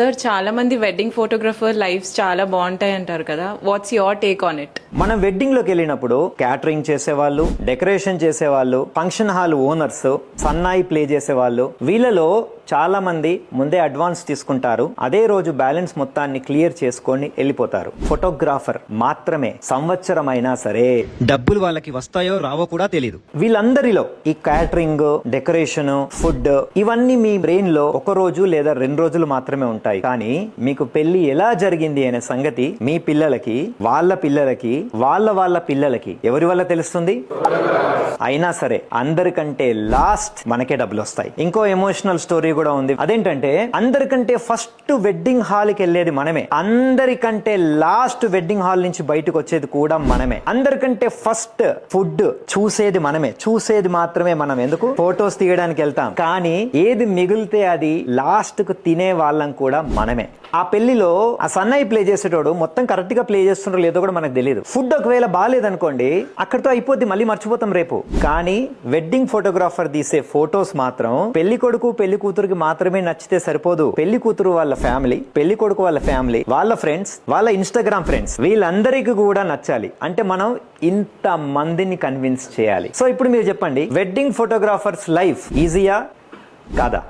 Sir చాలా మంది wedding photographer lifes చాలా బాగుంటాయి అంటారు కదా, what's your take on it? మనం వెడ్డింగ్ లోకి వెళ్ళినప్పుడు క్యాటరింగ్ చేసేవాళ్ళు, డెకరేషన్ చేసేవాళ్ళు, ఫంక్షన్ హాల్ ఓనర్స్, సన్నాయి ప్లే చేసేవాళ్ళు, వీళ్ళలో చాలా మంది ముందే అడ్వాన్స్ తీసుకుంటారు. అదే రోజు బ్యాలెన్స్ మొత్తాన్ని క్లియర్ చేసుకొని వెళ్ళిపోతారు. ఫోటోగ్రాఫర్ మాత్రమే సంవత్సరం అయినా సరే డబ్బులు వాళ్ళకి వస్తాయో రావో కూడా తెలియదు. వీళ్ళందరిలో ఈ క్యాటరింగ్, డెకరేషన్, ఫుడ్ ఇవన్నీ మీ బ్రెయిన్ లో ఒక రోజు లేదా 2 రోజులు మాత్రమే ఉంటాయి. కానీ మీకు పెళ్లి ఎలా జరిగింది అనే సంగతి మీ పిల్లలకి, వాళ్ళ పిల్లలకి, వాళ్ళ పిల్లలకి ఎవరి వల్ల తెలుస్తుంది? అయినా సరే అందరికంటే లాస్ట్ మనకే డబ్బులు వస్తాయి. ఇంకో ఎమోషనల్ స్టోరీ కూడా ఉంది. అదేంటంటే అందరికంటే ఫస్ట్ వెడ్డింగ్ హాల్ కి వెళ్ళేది మనమే, అందరికంటే లాస్ట్ వెడ్డింగ్ హాల్ నుంచి బయటకు వచ్చేది కూడా మనమే, అందరికంటే ఫస్ట్ ఫుడ్ చూసేది మనమే, చూసేది మాత్రమే మనం. ఎందుకు? ఫొటోస్ తీయడానికి వెళ్తాం, కానీ ఏది మిగిలితే అది లాస్ట్ కు తినే వాళ్ళం కూడా మనమే. ఆ పెళ్లిలో ఆ సన్నాయి ప్లే చేసేటోడు మొత్తం కరెక్ట్ గా ప్లే చేస్తుండో లేదో కూడా మనకు తెలియదు. ఫుడ్ ఒకవేళ బాగాలేదనుకోండి, అక్కడితో అయిపోద్ది, మళ్ళీ మర్చిపోతాం రేపు. కానీ వెడ్డింగ్ ఫోటోగ్రాఫర్ తీసే ఫొటోస్ మాత్రం పెళ్లి కొడుకు పెళ్లి కూతురుకి మాత్రమే నచ్చితే సరిపోదు. పెళ్లి కూతురు వాళ్ళ ఫ్యామిలీ, పెళ్లి కొడుకు వాళ్ళ ఫ్యామిలీ, వాళ్ళ ఫ్రెండ్స్, వాళ్ళ ఇన్స్టాగ్రామ్ ఫ్రెండ్స్, వీళ్ళందరికీ కూడా నచ్చాలి. అంటే మనం ఇంత మందిని కన్విన్స్ చేయాలి. సో ఇప్పుడు మీరు చెప్పండి, వెడ్డింగ్ ఫోటోగ్రాఫర్స్ లైఫ్ ఈజీయా కాదా?